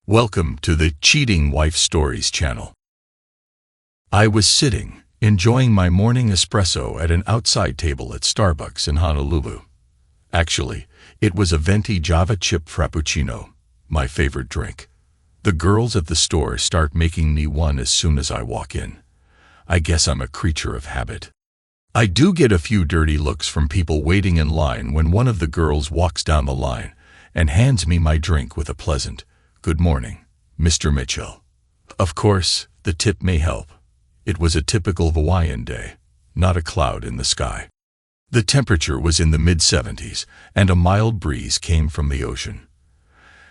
Welcome to the Cheating Wife Stories channel. I was sitting, enjoying my morning espresso at an outside table at Starbucks in Honolulu. Actually, it was a venti Java chip frappuccino, my favorite drink. The girls at the store start making me one as soon as I walk in. I guess I'm a creature of habit. I do get a few dirty looks from people waiting in line when one of the girls walks down the line and hands me my drink with a pleasant, "Good morning, Mr. Mitchell." Of course, the tip may help. It was a typical Hawaiian day, not a cloud in the sky. The temperature was in the mid-70s, and a mild breeze came from the ocean.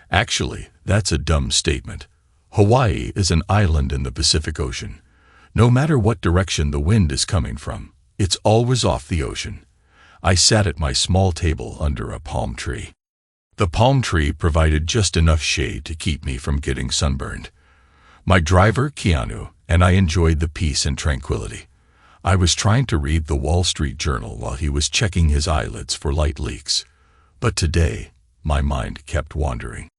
Actually, that's a dumb statement. Hawaii is an island in the Pacific Ocean. No matter what direction the wind is coming from, it's always off the ocean. I sat at my small table under a palm tree. The palm tree provided just enough shade to keep me from getting sunburned. My driver, Keanu, and I enjoyed the peace and tranquility. I was trying to read the Wall Street Journal while he was checking his eyelids for light leaks. But today, my mind kept wandering.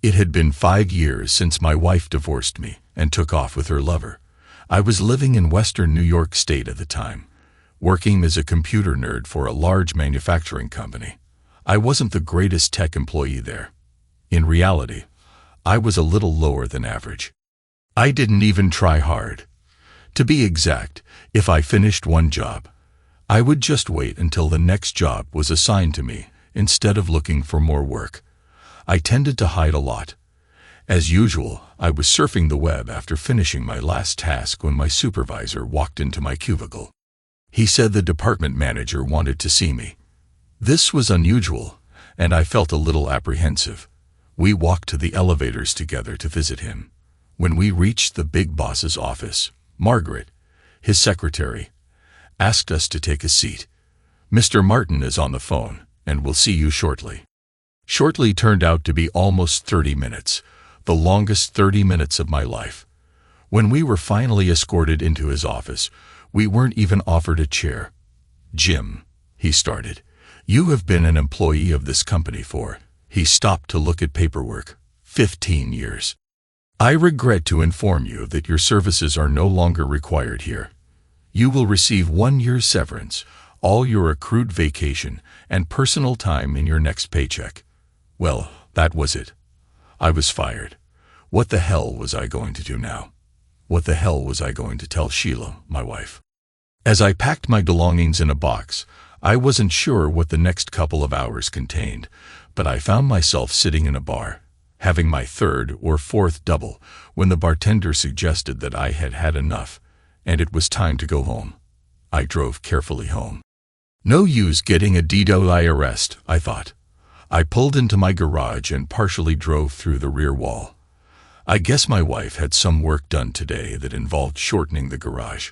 It had been 5 years since my wife divorced me and took off with her lover. I was living in western New York State at the time, working as a computer nerd for a large manufacturing company. I wasn't the greatest tech employee there. In reality, I was a little lower than average. I didn't even try hard. To be exact, if I finished one job, I would just wait until the next job was assigned to me instead of looking for more work. I tended to hide a lot. As usual, I was surfing the web after finishing my last task when my supervisor walked into my cubicle. He said the department manager wanted to see me. This was unusual, and I felt a little apprehensive. We walked to the elevators together to visit him. When we reached the big boss's office, Margaret, his secretary, asked us to take a seat. "Mr. Martin is on the phone, and will see you shortly." Shortly turned out to be almost 30 minutes, the longest 30 minutes of my life. When we were finally escorted into his office, we weren't even offered a chair. "Jim," he started, "you have been an employee of this company for," he stopped to look at paperwork, "15 years. I regret to inform you that your services are no longer required here. You will receive 1 year's severance, all your accrued vacation, and personal time in your next paycheck." Well, that was it. I was fired. What the hell was I going to do now? What the hell was I going to tell Sheila, my wife? As I packed my belongings in a box, I wasn't sure what the next couple of hours contained, but I found myself sitting in a bar, having my 3rd or 4th double, when the bartender suggested that I had had enough, and it was time to go home. I drove carefully home. No use getting a DUI arrest, I thought. I pulled into my garage and partially drove through the rear wall. I guess my wife had some work done today that involved shortening the garage.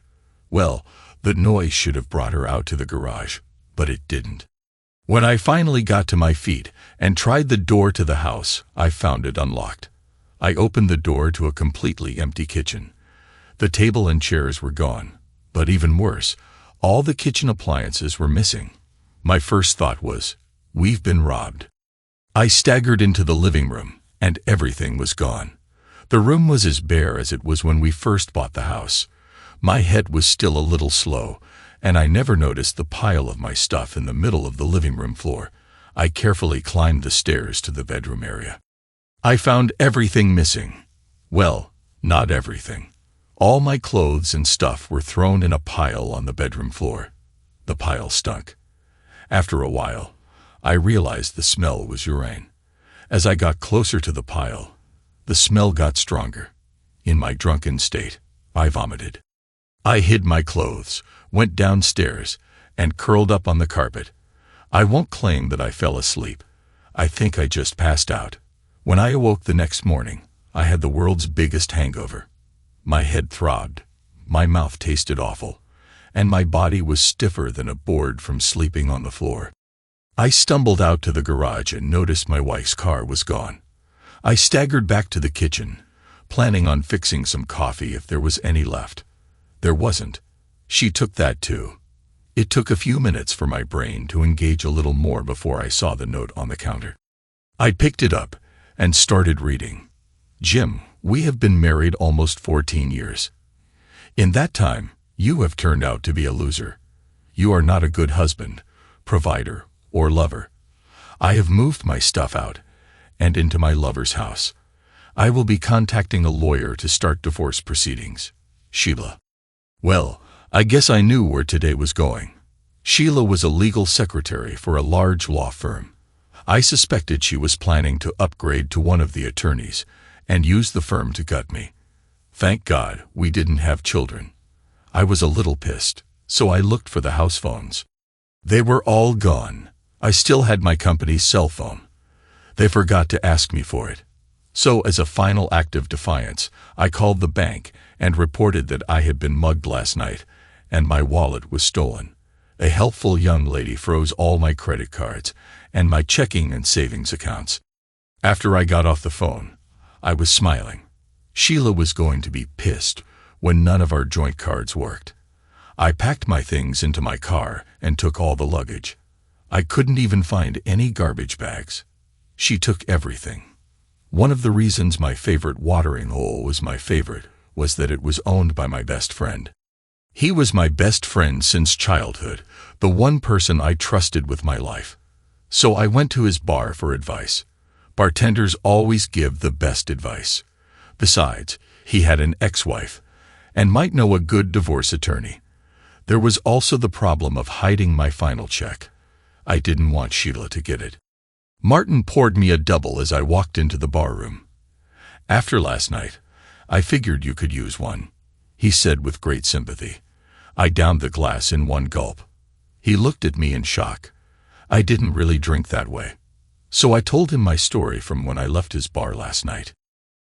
Well, the noise should have brought her out to the garage, but it didn't. When I finally got to my feet and tried the door to the house, I found it unlocked. I opened the door to a completely empty kitchen. The table and chairs were gone, but even worse, all the kitchen appliances were missing. My first thought was, we've been robbed. I staggered into the living room, and everything was gone. The room was as bare as it was when we first bought the house. My head was still a little slow, and I never noticed the pile of my stuff in the middle of the living room floor. I carefully climbed the stairs to the bedroom area. I found everything missing. Well, not everything. All my clothes and stuff were thrown in a pile on the bedroom floor. The pile stunk. After a while, I realized the smell was urine. As I got closer to the pile, the smell got stronger. In my drunken state, I vomited. I hid my clothes, went downstairs, and curled up on the carpet. I won't claim that I fell asleep. I think I just passed out. When I awoke the next morning, I had the world's biggest hangover. My head throbbed, my mouth tasted awful, and my body was stiffer than a board from sleeping on the floor. I stumbled out to the garage and noticed my wife's car was gone. I staggered back to the kitchen, planning on fixing some coffee if there was any left. There wasn't. She took that too. It took a few minutes for my brain to engage a little more before I saw the note on the counter. I picked it up and started reading. Jim, we have been married almost 14 years. In that time, you have turned out to be a loser. You are not a good husband, provider, or lover. I have moved my stuff out and into my lover's house. I will be contacting a lawyer to start divorce proceedings. Sheila. Well, I guess I knew where today was going. Sheila was a legal secretary for a large law firm. I suspected she was planning to upgrade to one of the attorneys and use the firm to gut me. Thank God we didn't have children. I was a little pissed, so I looked for the house phones. They were all gone. I still had my company's cell phone. They forgot to ask me for it. So as a final act of defiance, I called the bank and reported that I had been mugged last night and my wallet was stolen. A helpful young lady froze all my credit cards and my checking and savings accounts. After I got off the phone, I was smiling. Sheila was going to be pissed when none of our joint cards worked. I packed my things into my car and took all the luggage. I couldn't even find any garbage bags. She took everything. One of the reasons my favorite watering hole was my favorite was that it was owned by my best friend. He was my best friend since childhood, the one person I trusted with my life. So I went to his bar for advice. Bartenders always give the best advice. Besides, he had an ex-wife and might know a good divorce attorney. There was also the problem of hiding my final check. I didn't want Sheila to get it. Martin poured me a double as I walked into the barroom. After last night, I figured you could use one, he said with great sympathy. I downed the glass in one gulp. He looked at me in shock. I didn't really drink that way. So I told him my story from when I left his bar last night.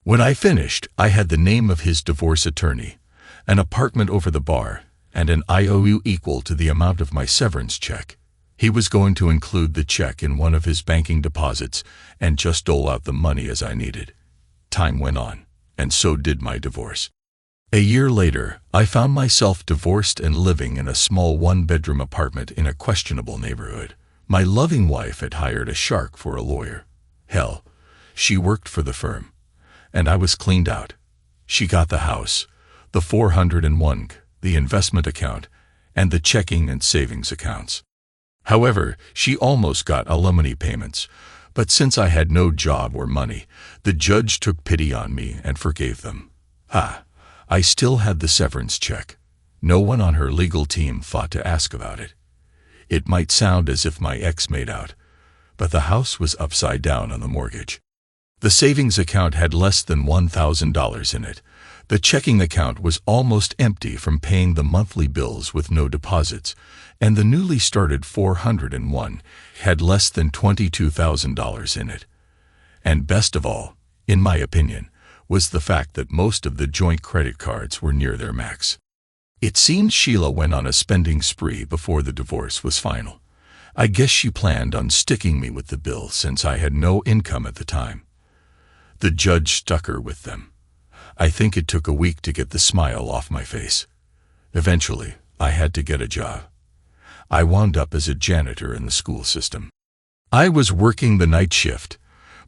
When I finished, I had the name of his divorce attorney, an apartment over the bar, and an IOU equal to the amount of my severance check. He was going to include the check in one of his banking deposits and just dole out the money as I needed. Time went on, and so did my divorce. A year later, I found myself divorced and living in a small one-bedroom apartment in a questionable neighborhood. My loving wife had hired a shark for a lawyer. Hell, she worked for the firm. And I was cleaned out. She got the house, the 401k, the investment account, and the checking and savings accounts. However, she almost got alimony payments, but since I had no job or money, the judge took pity on me and forgave them. I still had the severance check. No one on her legal team thought to ask about it. It might sound as if my ex made out, but the house was upside down on the mortgage. The savings account had less than $1,000 in it. The checking account was almost empty from paying the monthly bills with no deposits, and the newly started 401 had less than $22,000 in it. And best of all, in my opinion, was the fact that most of the joint credit cards were near their max. It seemed Sheila went on a spending spree before the divorce was final. I guess she planned on sticking me with the bill since I had no income at the time. The judge stuck her with them. I think it took a week to get the smile off my face. Eventually, I had to get a job. I wound up as a janitor in the school system. I was working the night shift.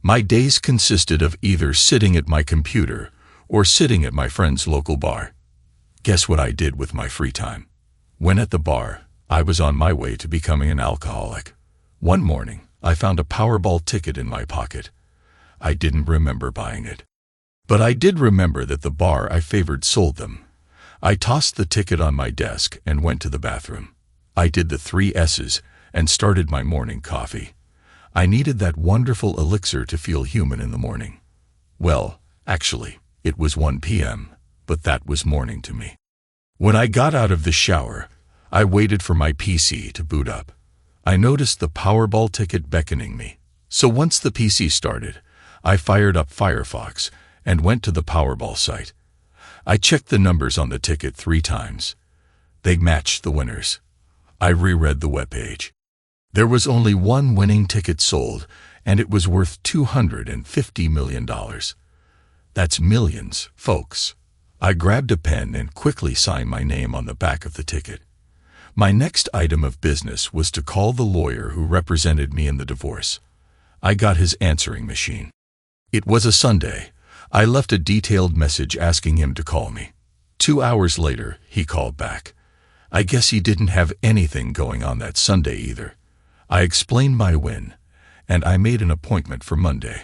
My days consisted of either sitting at my computer or sitting at my friend's local bar. Guess what I did with my free time? When at the bar, I was on my way to becoming an alcoholic. One morning, I found a Powerball ticket in my pocket. I didn't remember buying it. But I did remember that the bar I favored sold them. I tossed the ticket on my desk and went to the bathroom. I did the 3 S's and started my morning coffee. I needed that wonderful elixir to feel human in the morning. Well, actually, it was 1 p.m., but that was morning to me. When I got out of the shower, I waited for my PC to boot up. I noticed the Powerball ticket beckoning me. So once the PC started, I fired up Firefox and went to the Powerball site. I checked the numbers on the ticket 3 times. They matched the winners. I reread the webpage. There was only one winning ticket sold, and it was worth $250 million. That's millions, folks. I grabbed a pen and quickly signed my name on the back of the ticket. My next item of business was to call the lawyer who represented me in the divorce. I got his answering machine. It was a Sunday. I left a detailed message asking him to call me. 2 hours later, he called back. I guess he didn't have anything going on that Sunday either. I explained my win, and I made an appointment for Monday.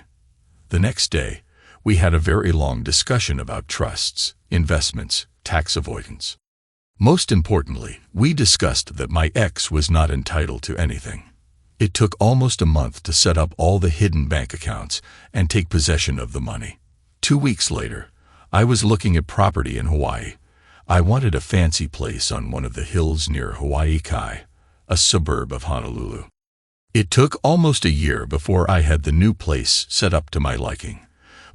The next day, we had a very long discussion about trusts, investments, tax avoidance. Most importantly, we discussed that my ex was not entitled to anything. It took almost a month to set up all the hidden bank accounts and take possession of the money. 2 weeks later, I was looking at property in Hawaii. I wanted a fancy place on one of the hills near Hawaii Kai, a suburb of Honolulu. It took almost a year before I had the new place set up to my liking,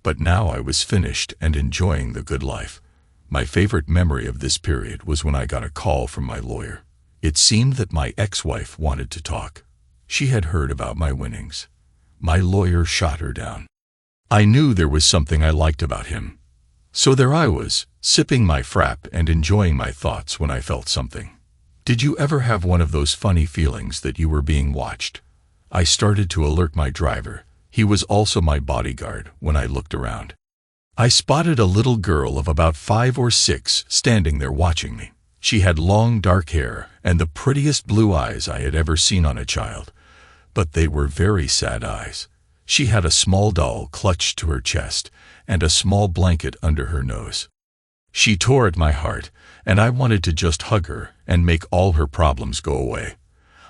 but now I was finished and enjoying the good life. My favorite memory of this period was when I got a call from my lawyer. It seemed that my ex-wife wanted to talk. She had heard about my winnings. My lawyer shot her down. I knew there was something I liked about him. So there I was, sipping my frap and enjoying my thoughts when I felt something. Did you ever have one of those funny feelings that you were being watched? I started to alert my driver. He was also my bodyguard when I looked around. I spotted a little girl of about 5 or 6 standing there watching me. She had long dark hair and the prettiest blue eyes I had ever seen on a child, but they were very sad eyes. She had a small doll clutched to her chest and a small blanket under her nose. She tore at my heart, and I wanted to just hug her and make all her problems go away.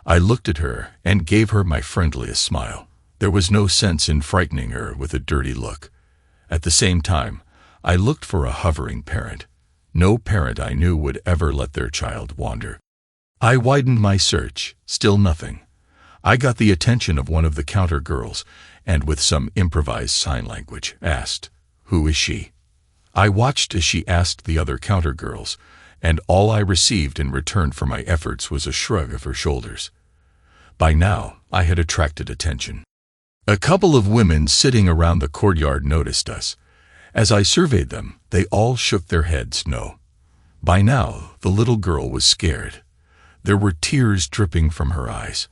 I looked at her and gave her my friendliest smile. There was no sense in frightening her with a dirty look. At the same time, I looked for a hovering parent. No parent I knew would ever let their child wander. I widened my search, still nothing. I got the attention of one of the counter girls, and with some improvised sign language, asked, "Who is she?" I watched as she asked the other counter girls, and all I received in return for my efforts was a shrug of her shoulders. By now, I had attracted attention. A couple of women sitting around the courtyard noticed us. As I surveyed them, they all shook their heads no. By now, the little girl was scared. There were tears dripping from her eyes.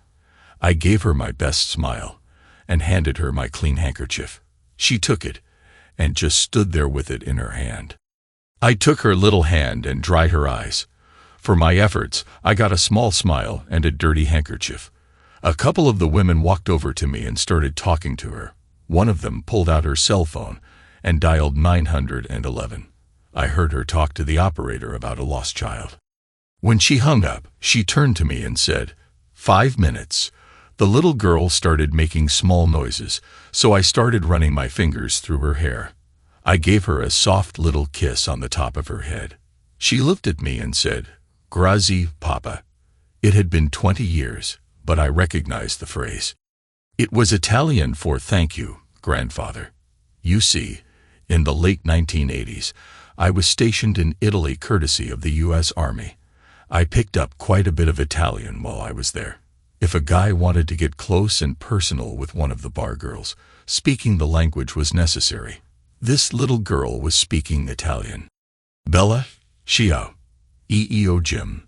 I gave her my best smile and handed her my clean handkerchief. She took it and just stood there with it in her hand. I took her little hand and dried her eyes. For my efforts, I got a small smile and a dirty handkerchief. A couple of the women walked over to me and started talking to her. One of them pulled out her cell phone and dialed 911. I heard her talk to the operator about a lost child. When she hung up, she turned to me and said, "5 minutes." The little girl started making small noises, so I started running my fingers through her hair. I gave her a soft little kiss on the top of her head. She looked at me and said, "Grazie, Papa." It had been 20 years, but I recognized the phrase. It was Italian for "thank you, grandfather." You see, in the late 1980s, I was stationed in Italy courtesy of the U.S. Army. I picked up quite a bit of Italian while I was there. If a guy wanted to get close and personal with one of the bar girls, speaking the language was necessary. This little girl was speaking Italian. "Bella, ciao. EEO Jim.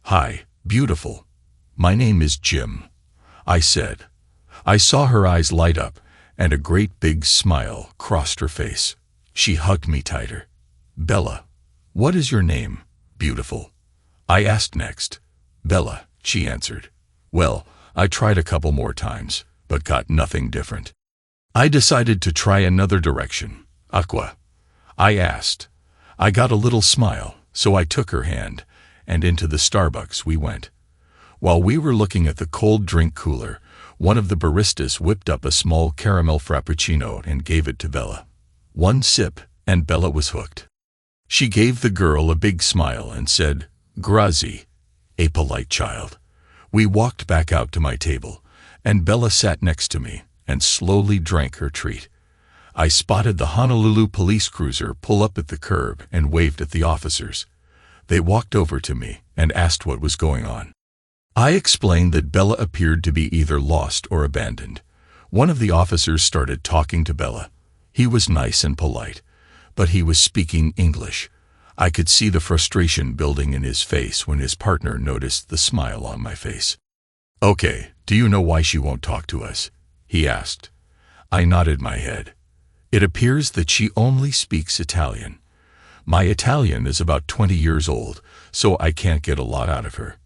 Hi, beautiful. My name is Jim," I said. I saw her eyes light up, and a great big smile crossed her face. She hugged me tighter. "Bella, what is your name, beautiful?" I asked next. "Bella," she answered. Well, I tried a couple more times, but got nothing different. I decided to try another direction. "Aqua?" I asked. I got a little smile, so I took her hand, and into the Starbucks we went. While we were looking at the cold drink cooler, one of the baristas whipped up a small caramel frappuccino and gave it to Bella. One sip, and Bella was hooked. She gave the girl a big smile and said, "Grazie," a polite child. We walked back out to my table, and Bella sat next to me and slowly drank her treat. I spotted the Honolulu police cruiser pull up at the curb and waved at the officers. They walked over to me and asked what was going on. I explained that Bella appeared to be either lost or abandoned. One of the officers started talking to Bella. He was nice and polite, but he was speaking English. I could see the frustration building in his face when his partner noticed the smile on my face. "Okay, do you know why she won't talk to us?" he asked. I nodded my head. It appears that she only speaks Italian. My Italian is about 20 years old, so I can't get a lot out of her.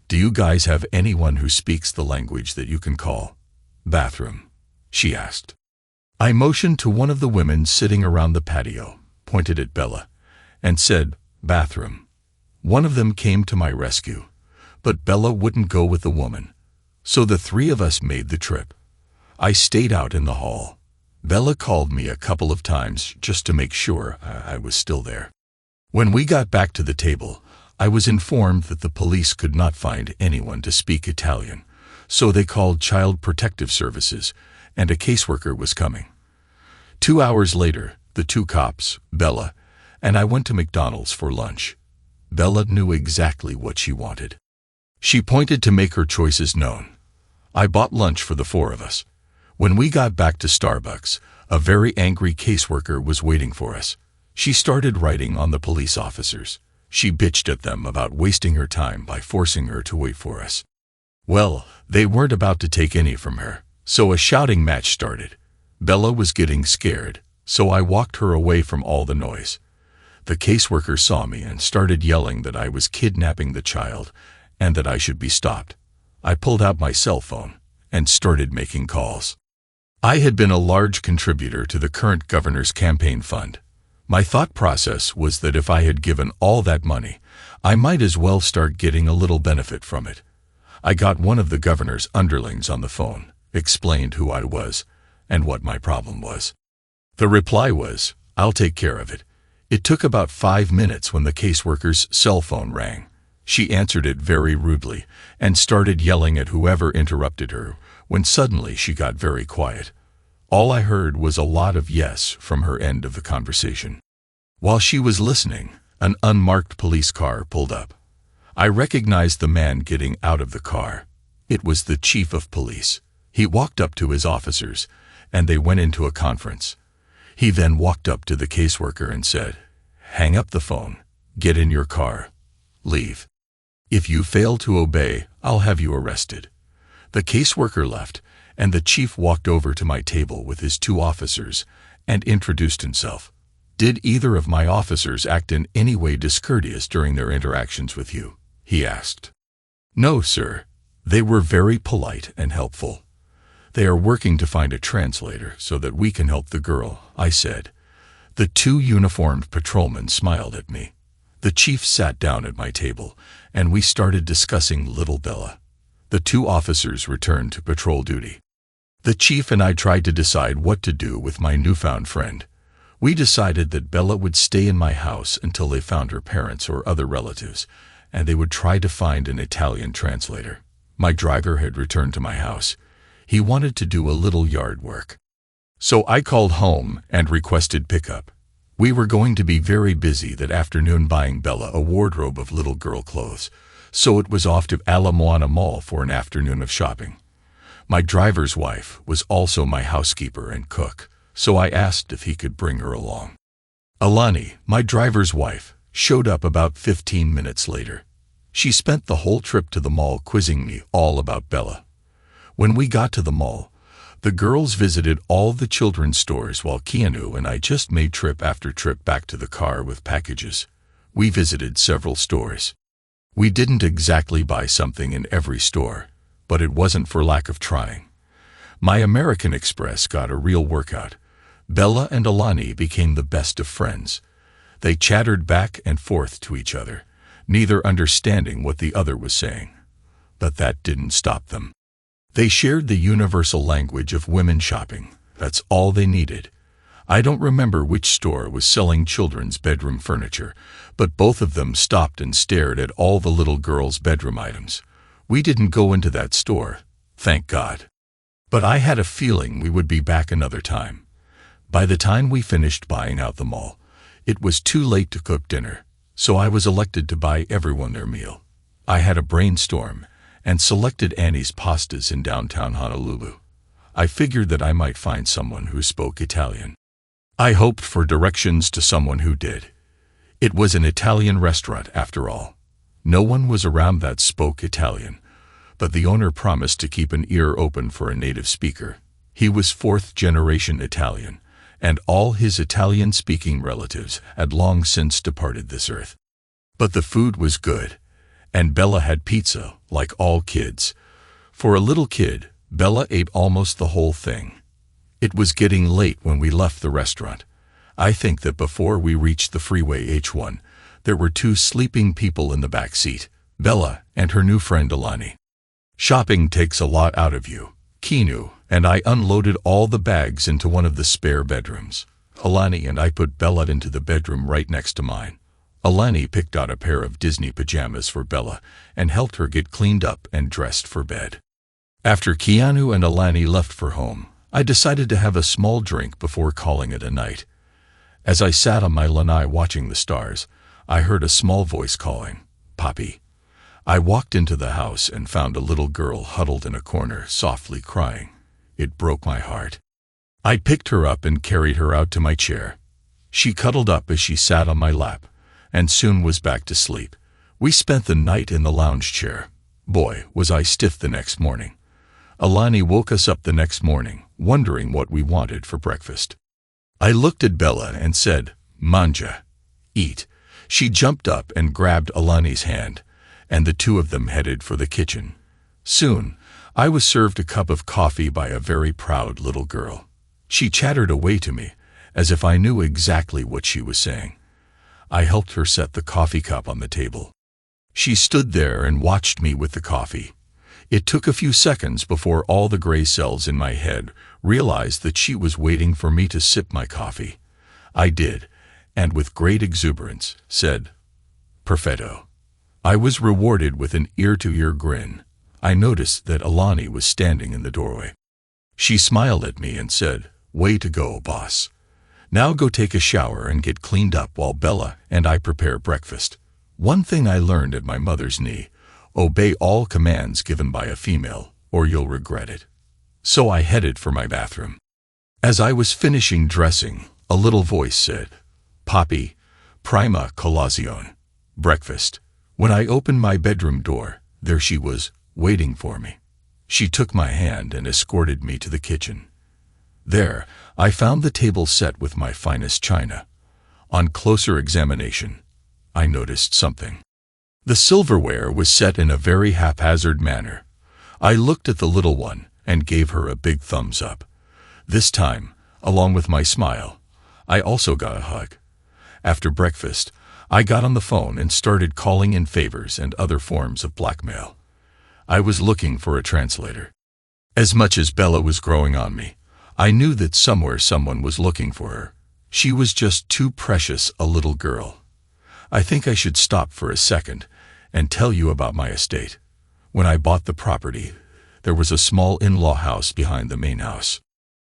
Do you guys have anyone who speaks the language that you can call? Bathroom, she asked. I motioned to one of the women sitting around the patio, pointed at Bella, and said, bathroom. One of them came to my rescue, but Bella wouldn't go with the woman, so the three of us made the trip. I stayed out in the hall. Bella called me a couple of times just to make sure I was still there. When we got back to the table, I was informed that the police could not find anyone to speak Italian, so they called Child Protective Services, and a caseworker was coming. 2 hours later, the two cops, Bella, and I went to McDonald's for lunch. Bella knew exactly what she wanted. She pointed to make her choices known. I bought lunch for the four of us. When we got back to Starbucks, a very angry caseworker was waiting for us. She started writing on the police officers. She bitched at them about wasting her time by forcing her to wait for us. Well, they weren't about to take any from her, so a shouting match started. Bella was getting scared, so I walked her away from all the noise. The caseworker saw me and started yelling that I was kidnapping the child and that I should be stopped. I pulled out my cell phone and started making calls. I had been a large contributor to the current governor's campaign fund. My thought process was that if I had given all that money, I might as well start getting a little benefit from it. I got one of the governor's underlings on the phone, explained who I was, and what my problem was. The reply was, I'll take care of it. It took about 5 minutes when the caseworker's cell phone rang. She answered it very rudely and started yelling at whoever interrupted her, when suddenly she got very quiet. All I heard was a lot of yes from her end of the conversation. While she was listening, an unmarked police car pulled up. I recognized the man getting out of the car. It was the chief of police. He walked up to his officers, and they went into a conference. He then walked up to the caseworker and said, hang up the phone, get in your car, leave. If you fail to obey, I'll have you arrested. The caseworker left, and the chief walked over to my table with his two officers and introduced himself. Did either of my officers act in any way discourteous during their interactions with you? He asked. No, sir. They were very polite and helpful. They are working to find a translator so that we can help the girl, I said. The two uniformed patrolmen smiled at me. The chief sat down at my table, and we started discussing little Bella. The two officers returned to patrol duty. The chief and I tried to decide what to do with my newfound friend. We decided that Bella would stay in my house until they found her parents or other relatives, and they would try to find an Italian translator. My driver had returned to my house. He wanted to do a little yard work. So I called home and requested pickup. We were going to be very busy that afternoon buying Bella a wardrobe of little girl clothes, so it was off to Ala Moana Mall for an afternoon of shopping. My driver's wife was also my housekeeper and cook, so I asked if he could bring her along. Alani, my driver's wife, showed up about 15 minutes later. She spent the whole trip to the mall quizzing me all about Bella. When we got to the mall, the girls visited all the children's stores while Keanu and I just made trip after trip back to the car with packages. We visited several stores. We didn't exactly buy something in every store, but it wasn't for lack of trying. My American Express got a real workout. Bella and Alani became the best of friends. They chattered back and forth to each other, neither understanding what the other was saying. But that didn't stop them. They shared the universal language of women shopping. That's all they needed. I don't remember which store was selling children's bedroom furniture, but both of them stopped and stared at all the little girls' bedroom items. We didn't go into that store, thank God. But I had a feeling we would be back another time. By the time we finished buying out the mall, it was too late to cook dinner, so I was elected to buy everyone their meal. I had a brainstorm and selected Annie's Pastas in downtown Honolulu. I figured that I might find someone who spoke Italian. I hoped for directions to someone who did. It was an Italian restaurant after all. No one was around that spoke Italian, but the owner promised to keep an ear open for a native speaker. He was fourth-generation Italian, and all his Italian-speaking relatives had long since departed this earth. But the food was good, and Bella had pizza, like all kids. For a little kid, Bella ate almost the whole thing. It was getting late when we left the restaurant. I think that before we reached the freeway H1, there were 2 sleeping people in the back seat, Bella and her new friend Alani. Shopping takes a lot out of you, Kinu, and I unloaded all the bags into one of the spare bedrooms. Alani and I put Bella into the bedroom right next to mine. Alani picked out a pair of Disney pajamas for Bella and helped her get cleaned up and dressed for bed. After Keanu and Alani left for home, I decided to have a small drink before calling it a night. As I sat on my lanai watching the stars, I heard a small voice calling, "Papi." I walked into the house and found a little girl huddled in a corner, softly crying. It broke my heart. I picked her up and carried her out to my chair. She cuddled up as she sat on my lap, and soon was back to sleep. We spent the night in the lounge chair. Boy, was I stiff the next morning. Alani woke us up the next morning, wondering what we wanted for breakfast. I looked at Bella and said, "Manja, eat." She jumped up and grabbed Alani's hand, and the 2 of them headed for the kitchen. Soon, I was served a cup of coffee by a very proud little girl. She chattered away to me, as if I knew exactly what she was saying. I helped her set the coffee cup on the table. She stood there and watched me with the coffee. It took a few seconds before all the gray cells in my head realized that she was waiting for me to sip my coffee. I did, and with great exuberance, said, "Perfetto." I was rewarded with an ear-to-ear grin. I noticed that Alani was standing in the doorway. She smiled at me and said, "Way to go, boss. Now go take a shower and get cleaned up while Bella and I prepare breakfast." One thing I learned at my mother's knee: obey all commands given by a female, or you'll regret it. So I headed for my bathroom. As I was finishing dressing, a little voice said, "Papi, prima colazione, breakfast." When I opened my bedroom door, there she was, waiting for me. She took my hand and escorted me to the kitchen. There, I found the table set with my finest china. On closer examination, I noticed something. The silverware was set in a very haphazard manner. I looked at the little one and gave her a big thumbs up. This time, along with my smile, I also got a hug. After breakfast, I got on the phone and started calling in favors and other forms of blackmail. I was looking for a translator. As much as Bella was growing on me, I knew that somewhere someone was looking for her. She was just too precious a little girl. I think I should stop for a second and tell you about my estate. When I bought the property, there was a small in-law house behind the main house.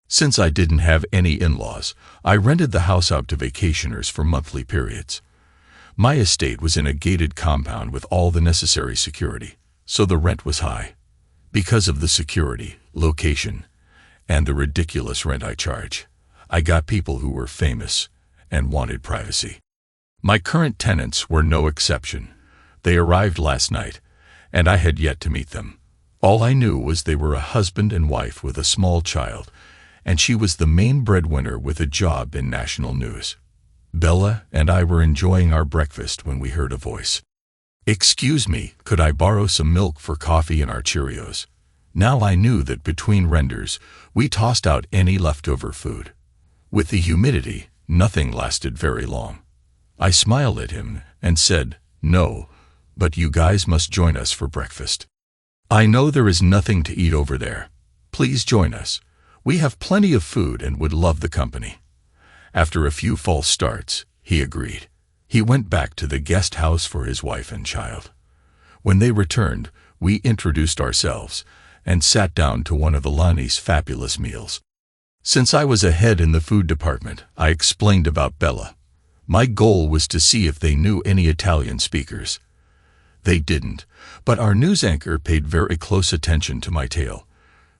Since I didn't have any in-laws, I rented the house out to vacationers for monthly periods. My estate was in a gated compound with all the necessary security, so the rent was high. Because of the security, location, and the ridiculous rent I charge, I got people who were famous and wanted privacy. My current tenants were no exception. They arrived last night, and I had yet to meet them. All I knew was they were a husband and wife with a small child, and she was the main breadwinner with a job in national news. Bella and I were enjoying our breakfast when we heard a voice. "Excuse me, could I borrow some milk for coffee and our Cheerios?" Now I knew that between renders, we tossed out any leftover food. With the humidity, nothing lasted very long. I smiled at him and said, "No, but you guys must join us for breakfast. I know there is nothing to eat over there. Please join us. We have plenty of food and would love the company." After a few false starts, he agreed. He went back to the guest house for his wife and child. When they returned, we introduced ourselves and sat down to one of Alani's fabulous meals. Since I was ahead in the food department, I explained about Bella. My goal was to see if they knew any Italian speakers. They didn't, but our news anchor paid very close attention to my tale.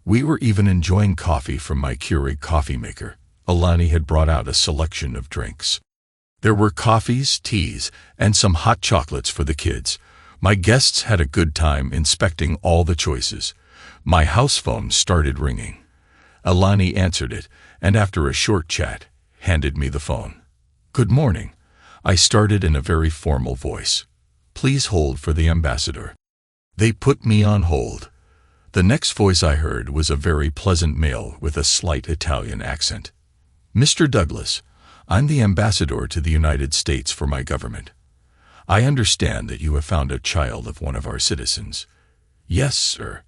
We were even enjoying coffee from my Keurig coffee maker. Alani had brought out a selection of drinks. There were coffees, teas, and some hot chocolates for the kids. My guests had a good time inspecting all the choices. My house phone started ringing. Alani answered it, and after a short chat, handed me the phone. "Good morning," I started in a very formal voice. "Please hold for the ambassador." They put me on hold. The next voice I heard was a very pleasant male with a slight Italian accent. "Mr. Douglas, I'm the ambassador to the United States for my government. I understand that you have found a child of one of our citizens." "Yes, sir.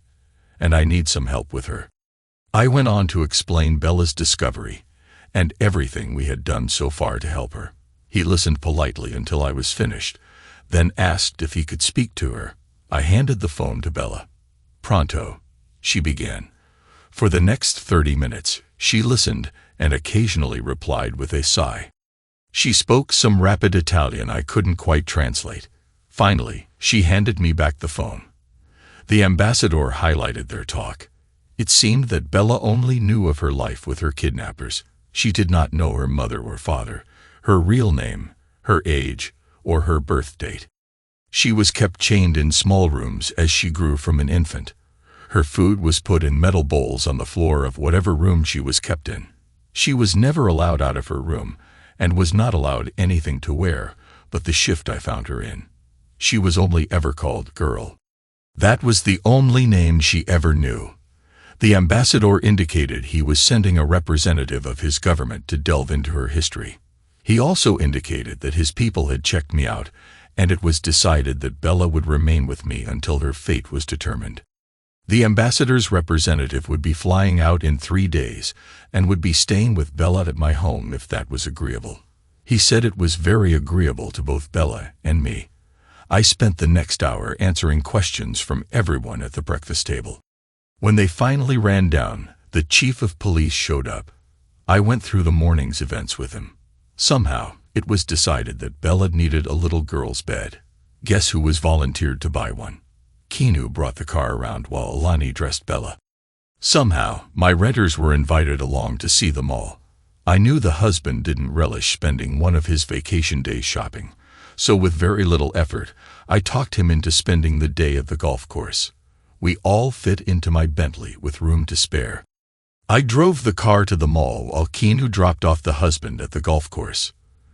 And I need some help with her." I went on to explain Bella's discovery and everything we had done so far to help her. He listened politely until I was finished, then asked if he could speak to her. I handed the phone to Bella. "Pronto," she began. For the next 30 minutes, she listened and occasionally replied with a sigh. She spoke some rapid Italian I couldn't quite translate. Finally, she handed me back the phone. The ambassador highlighted their talk. It seemed that Bella only knew of her life with her kidnappers. She did not know her mother or father, her real name, her age, or her birth date. She was kept chained in small rooms as she grew from an infant. Her food was put in metal bowls on the floor of whatever room she was kept in. She was never allowed out of her room, and was not allowed anything to wear but the shift I found her in. She was only ever called Girl. That was the only name she ever knew. The ambassador indicated he was sending a representative of his government to delve into her history. He also indicated that his people had checked me out, and it was decided that Bella would remain with me until her fate was determined. The ambassador's representative would be flying out in 3 days and would be staying with Bella at my home if that was agreeable. He said it was very agreeable to both Bella and me. I spent the next hour answering questions from everyone at the breakfast table. When they finally ran down, the chief of police showed up. I went through the morning's events with him. Somehow, it was decided that Bella needed a little girl's bed. Guess who was volunteered to buy one? Keanu brought the car around while Alani dressed Bella. Somehow, my renters were invited along to see them all. I knew the husband didn't relish spending one of his vacation days shopping, so with very little effort, I talked him into spending the day at the golf course. We all fit into my Bentley with room to spare. I drove the car to the mall while Keanu dropped off the husband at the golf course.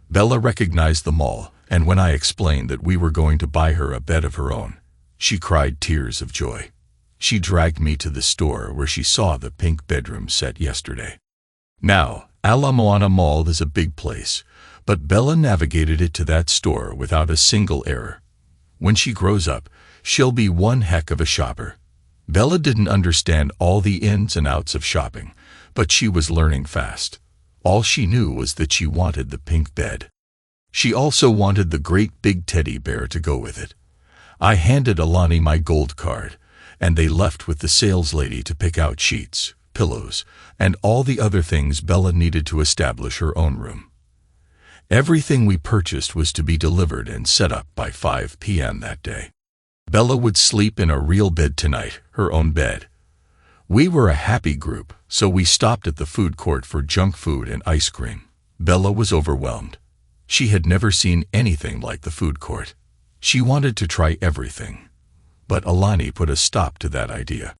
Bella recognized the mall, and when I explained that we were going to buy her a bed of her own, she cried tears of joy. She dragged me to the store where she saw the pink bedroom set yesterday. Now, Ala Moana Mall is a big place, but Bella navigated it to that store without a single error. When she grows up, she'll be one heck of a shopper. Bella didn't understand all the ins and outs of shopping, but she was learning fast. All she knew was that she wanted the pink bed. She also wanted the great big teddy bear to go with it. I handed Alani my gold card, and they left with the sales lady to pick out sheets, pillows, and all the other things Bella needed to establish her own room. Everything we purchased was to be delivered and set up by 5 p.m. that day. Bella would sleep in a real bed tonight, her own bed. We were a happy group, so we stopped at the food court for junk food and ice cream. Bella was overwhelmed. She had never seen anything like the food court. She wanted to try everything. But Alani put a stop to that idea.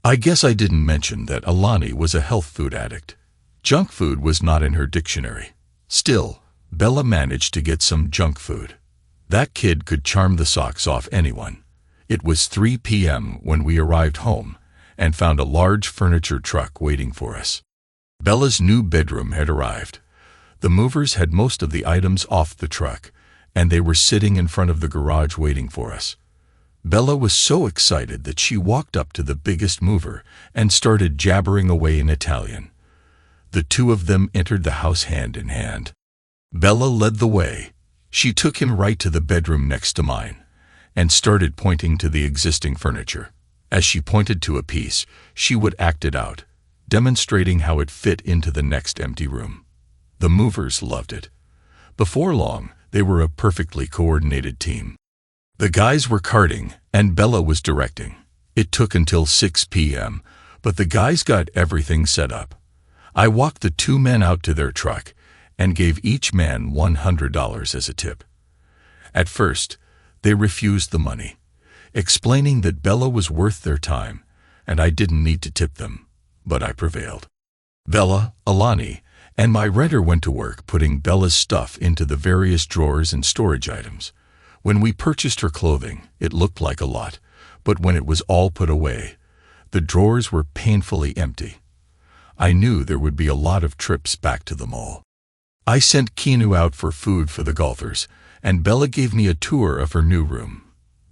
I guess I didn't mention that Alani was a health food addict. Junk food was not in her dictionary. Still, Bella managed to get some junk food. That kid could charm the socks off anyone. It was 3 p.m. when we arrived home and found a large furniture truck waiting for us. Bella's new bedroom had arrived. The movers had most of the items off the truck, and they were sitting in front of the garage waiting for us. Bella was so excited that she walked up to the biggest mover and started jabbering away in Italian. The two of them entered the house hand in hand. Bella led the way. She took him right to the bedroom next to mine and started pointing to the existing furniture. As she pointed to a piece, she would act it out, demonstrating how it fit into the next empty room. The movers loved it. Before long, they were a perfectly coordinated team. The guys were carting, and Bella was directing. It took until 6 p.m., but the guys got everything set up. I walked the two men out to their truck and gave each man $100 as a tip. At first, they refused the money, explaining that Bella was worth their time and I didn't need to tip them, but I prevailed. Bella, Alani, And my renter went to work putting Bella's stuff into the various drawers and storage items. When we purchased her clothing, it looked like a lot, but when it was all put away, the drawers were painfully empty. I knew there would be a lot of trips back to the mall. I sent Keanu out for food for the golfers, and Bella gave me a tour of her new room.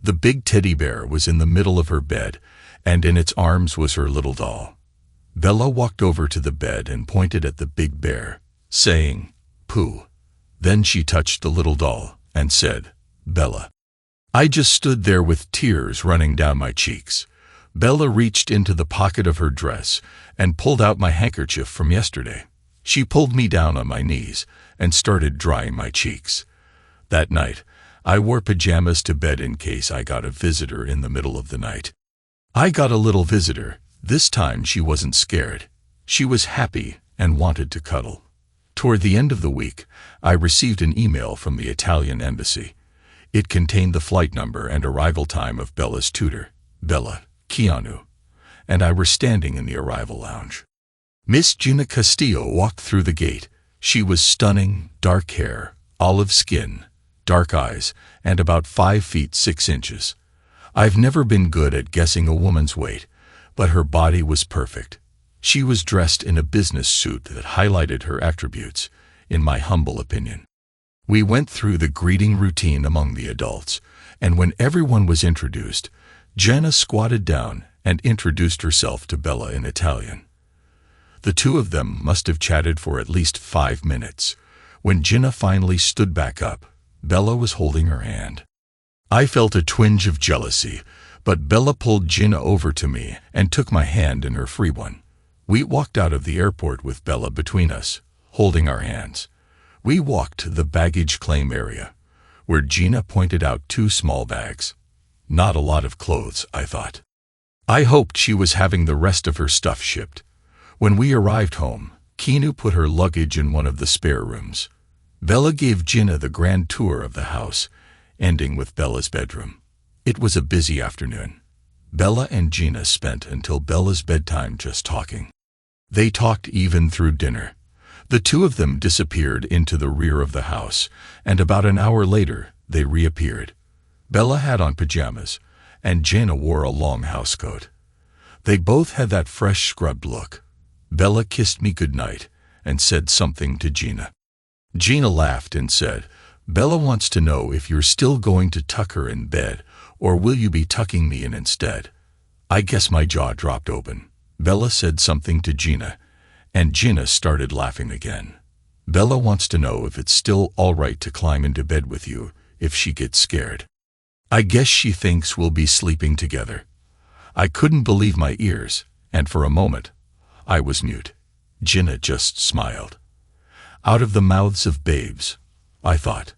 The big teddy bear was in the middle of her bed, and in its arms was her little doll. Bella walked over to the bed and pointed at the big bear, saying, "Pooh." Then she touched the little doll and said, "Bella." I just stood there with tears running down my cheeks. Bella reached into the pocket of her dress and pulled out my handkerchief from yesterday. She pulled me down on my knees and started drying my cheeks. That night, I wore pajamas to bed in case I got a visitor in the middle of the night. I got a little visitor. This time she wasn't scared. She was happy and wanted to cuddle. Toward the end of the week, I received an email from the Italian embassy. It contained the flight number and arrival time of Bella's tutor, Bella, Keanu, and I were standing in the arrival lounge. Miss Gina Castillo walked through the gate. She was stunning, dark hair, olive skin, dark eyes, and about 5 feet 6 inches. I've never been good at guessing a woman's weight, but her body was perfect. She was dressed in a business suit that highlighted her attributes, in my humble opinion. We went through the greeting routine among the adults, and when everyone was introduced, Jenna squatted down and introduced herself to Bella in Italian. The two of them must have chatted for at least 5 minutes. When Jenna finally stood back up, Bella was holding her hand. I felt a twinge of jealousy, but Bella pulled Jenna over to me and took my hand in her free one. We walked out of the airport with Bella between us, holding our hands. We walked to the baggage claim area, where Gina pointed out 2 small bags. Not a lot of clothes, I thought. I hoped she was having the rest of her stuff shipped. When we arrived home, Keanu put her luggage in one of the spare rooms. Bella gave Gina the grand tour of the house, ending with Bella's bedroom. It was a busy afternoon. Bella and Gina spent until Bella's bedtime just talking. They talked even through dinner. The two of them disappeared into the rear of the house, and about an hour later, they reappeared. Bella had on pajamas, and Gina wore a long housecoat. They both had that fresh scrubbed look. Bella kissed me goodnight and said something to Gina. Gina laughed and said, "Bella wants to know if you're still going to tuck her in bed, or will you be tucking me in instead?" I guess my jaw dropped open. Bella said something to Gina, and Gina started laughing again. Bella wants to know if it's still all right to climb into bed with you if she gets scared. I guess she thinks we'll be sleeping together. I couldn't believe my ears, and for a moment, I was mute. Gina just smiled. Out of the mouths of babes, I thought.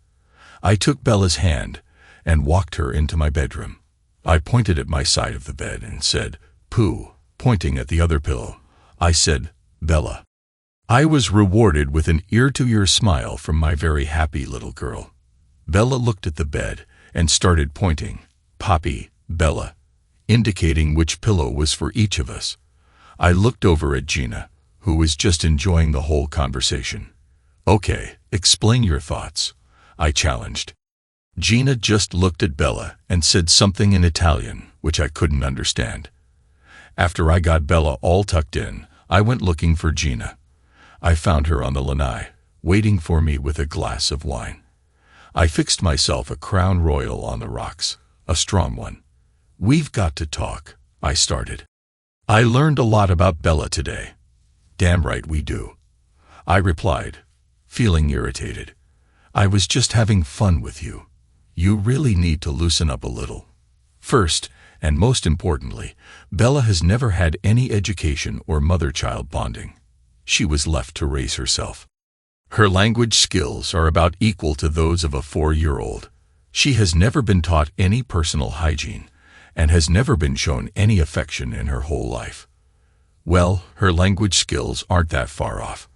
I took Bella's hand and walked her into my bedroom. I pointed at my side of the bed and said, "Pooh," pointing at the other pillow. I said, "Bella." I was rewarded with an ear-to-ear smile from my very happy little girl. Bella looked at the bed and started pointing, "Poppy, Bella," indicating which pillow was for each of us. I looked over at Gina, who was just enjoying the whole conversation. "Okay, explain your thoughts," I challenged. Gina just looked at Bella and said something in Italian, which I couldn't understand. After I got Bella all tucked in, I went looking for Gina. I found her on the lanai, waiting for me with a glass of wine. I fixed myself a Crown Royal on the rocks, a strong one. "We've got to talk," I started. "I learned a lot about Bella today." "Damn right we do," I replied, feeling irritated. "I was just having fun with you. You really need to loosen up a little." First, and most importantly, Bella has never had any education or mother-child bonding. She was left to raise herself. Her language skills are about equal to those of a 4-year-old. She has never been taught any personal hygiene and has never been shown any affection in her whole life. Well, her language skills aren't that far off.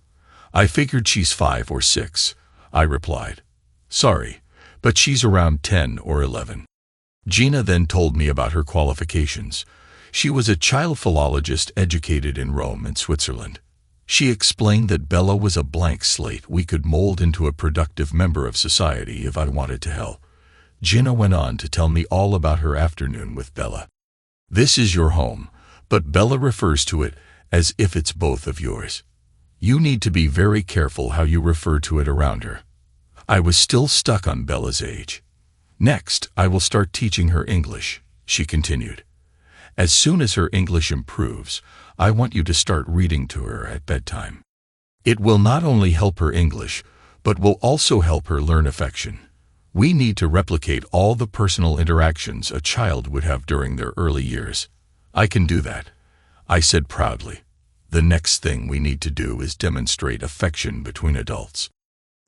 "I figured she's 5 or 6, I replied. "Sorry, but she's around 10 or 11. Gina then told me about her qualifications. She was a child philologist educated in Rome and Switzerland. She explained that Bella was a blank slate we could mold into a productive member of society if I wanted to help. Gina went on to tell me all about her afternoon with Bella. This is your home, but Bella refers to it as if it's both of yours. You need to be very careful how you refer to it around her. I was still stuck on Bella's age. Next, I will start teaching her English, she continued. As soon as her English improves, I want you to start reading to her at bedtime. It will not only help her English, but will also help her learn affection. We need to replicate all the personal interactions a child would have during their early years. I can do that, I said proudly. The next thing we need to do is demonstrate affection between adults.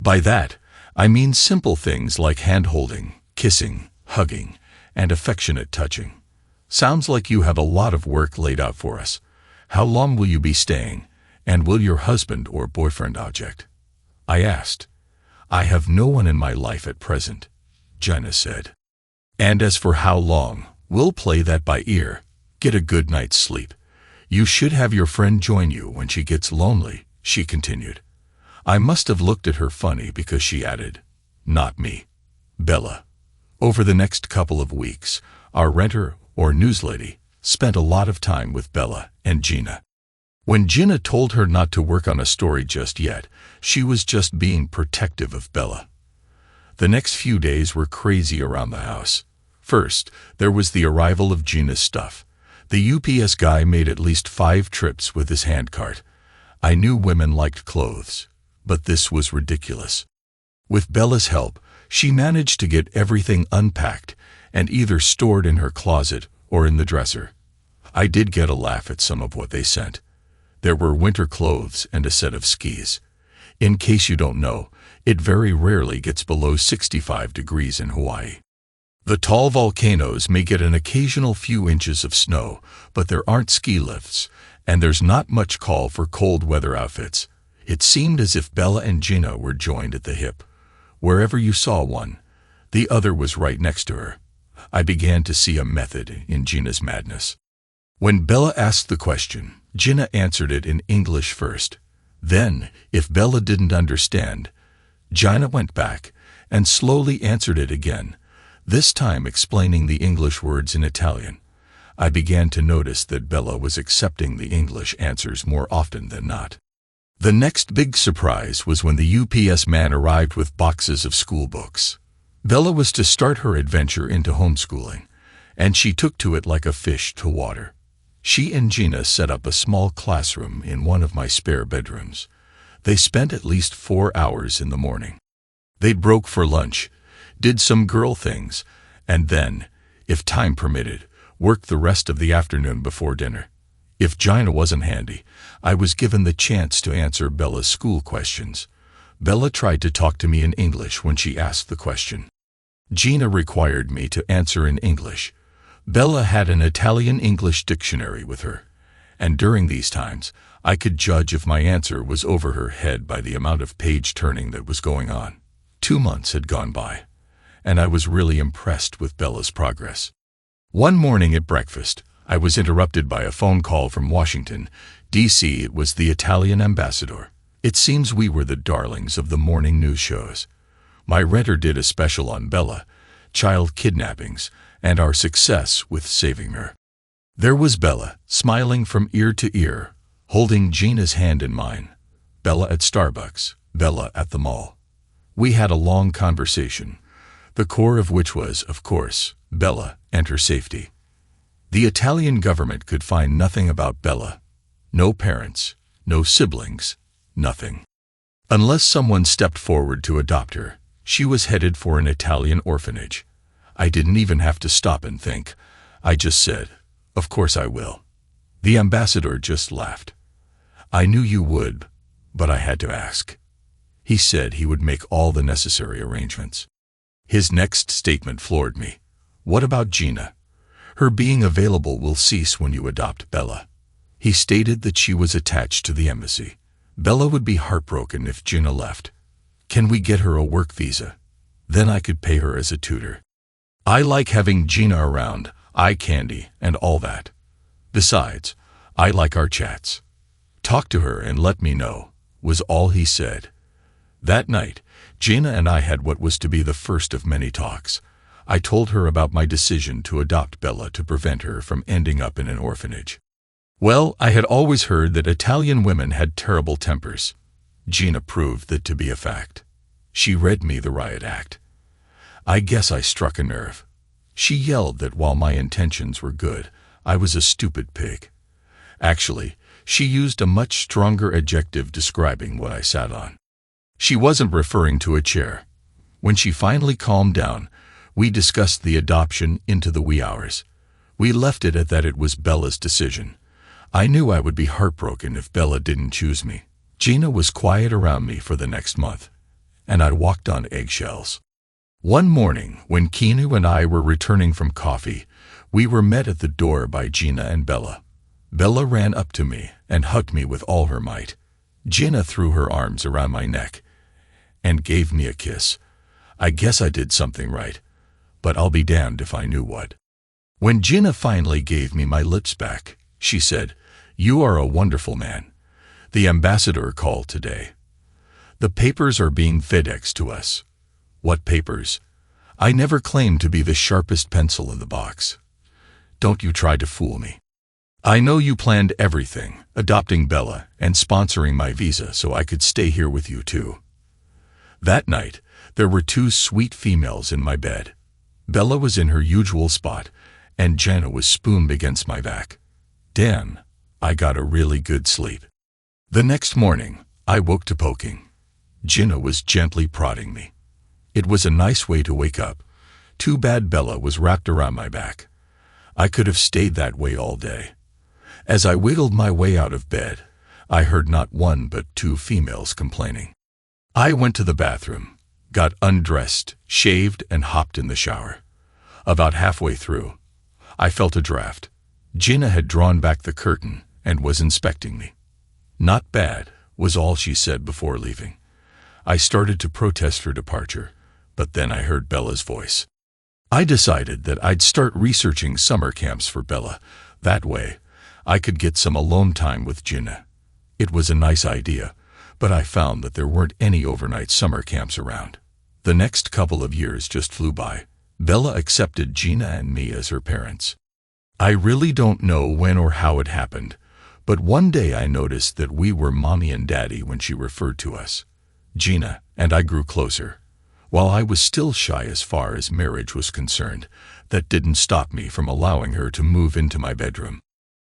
By that, I mean simple things like hand-holding, kissing, hugging, and affectionate touching. Sounds like you have a lot of work laid out for us. How long will you be staying, and will your husband or boyfriend object? I asked. I have no one in my life at present, Gina said. And as for how long, we'll play that by ear. Get a good night's sleep. You should have your friend join you when she gets lonely, she continued. I must have looked at her funny because she added, not me, Bella. Over the next couple of weeks, our renter, or newslady, spent a lot of time with Bella and Gina. When Gina told her not to work on a story just yet, she was just being protective of Bella. The next few days were crazy around the house. First, there was the arrival of Gina's stuff. The UPS guy made at least 5 trips with his handcart. I knew women liked clothes, but this was ridiculous. With Bella's help, she managed to get everything unpacked and either stored in her closet or in the dresser. I did get a laugh at some of what they sent. There were winter clothes and a set of skis. In case you don't know, it very rarely gets below 65 degrees in Hawaii. The tall volcanoes may get an occasional few inches of snow, but there aren't ski lifts, and there's not much call for cold weather outfits. It seemed as if Bella and Gina were joined at the hip. Wherever you saw one, the other was right next to her. I began to see a method in Gina's madness. When Bella asked the question, Gina answered it in English first. Then, if Bella didn't understand, Gina went back and slowly answered it again, this time explaining the English words in Italian. I began to notice that Bella was accepting the English answers more often than not. The next big surprise was when the UPS man arrived with boxes of school books. Bella was to start her adventure into homeschooling, and she took to it like a fish to water. She and Gina set up a small classroom in one of my spare bedrooms. They spent at least 4 hours in the morning. They broke for lunch, did some girl things, and then, if time permitted, worked the rest of the afternoon before dinner. If Gina wasn't handy, I was given the chance to answer Bella's school questions. Bella tried to talk to me in English when she asked the question. Gina required me to answer in English. Bella had an Italian-English dictionary with her, and during these times, I could judge if my answer was over her head by the amount of page-turning that was going on. 2 months had gone by, and I was really impressed with Bella's progress. One morning at breakfast, I was interrupted by a phone call from Washington, D.C. It was the Italian ambassador. It seems we were the darlings of the morning news shows. My renter did a special on Bella, child kidnappings, and our success with saving her. There was Bella, smiling from ear to ear, holding Gina's hand in mine. Bella at Starbucks, Bella at the mall. We had a long conversation, the core of which was, of course, Bella and her safety. The Italian government could find nothing about Bella. No parents, no siblings, nothing. Unless someone stepped forward to adopt her, she was headed for an Italian orphanage. I didn't even have to stop and think. I just said, "Of course I will." The ambassador just laughed. "I knew you would, but I had to ask." He said he would make all the necessary arrangements. His next statement floored me. "What about Gina? Her being available will cease when you adopt Bella." He stated that she was attached to the embassy. Bella would be heartbroken if Gina left. "Can we get her a work visa? Then I could pay her as a tutor. I like having Gina around, eye candy, and all that. Besides, I like our chats." "Talk to her and let me know," was all he said. That night, Gina and I had what was to be the first of many talks. I told her about my decision to adopt Bella to prevent her from ending up in an orphanage. Well, I had always heard that Italian women had terrible tempers. Gina proved that to be a fact. She read me the riot act. I guess I struck a nerve. She yelled that while my intentions were good, I was a stupid pig. Actually, she used a much stronger adjective describing what I sat on. She wasn't referring to a chair. When she finally calmed down, we discussed the adoption into the wee hours. We left it at that it was Bella's decision. I knew I would be heartbroken if Bella didn't choose me. Gina was quiet around me for the next month, and I walked on eggshells. One morning, when Keanu and I were returning from coffee, we were met at the door by Gina and Bella. Bella ran up to me and hugged me with all her might. Gina threw her arms around my neck and gave me a kiss. I guess I did something right, but I'll be damned if I knew what. When Gina finally gave me my lips back, she said, "You are a wonderful man. The ambassador called today. The papers are being FedExed to us." What papers? I never claimed to be the sharpest pencil in the box. Don't you try to fool me. I know you planned everything, adopting Bella and sponsoring my visa so I could stay here with you too. That night, there were two sweet females in my bed. Bella was in her usual spot, and Gina was spooned against my back. Damn, I got a really good sleep. The next morning, I woke to poking. Gina was gently prodding me. It was a nice way to wake up. Too bad Bella was wrapped around my back. I could have stayed that way all day. As I wiggled my way out of bed, I heard not one but two females complaining. I went to the bathroom, got undressed, shaved, and hopped in the shower. About halfway through, I felt a draft. Gina had drawn back the curtain and was inspecting me. "Not bad," was all she said before leaving. I started to protest her departure, but then I heard Bella's voice. I decided that I'd start researching summer camps for Bella. That way, I could get some alone time with Gina. It was a nice idea, but I found that there weren't any overnight summer camps around. The next couple of years just flew by. Bella accepted Gina and me as her parents. I really don't know when or how it happened, but one day I noticed that we were mommy and daddy when she referred to us. Gina and I grew closer. While I was still shy as far as marriage was concerned, that didn't stop me from allowing her to move into my bedroom.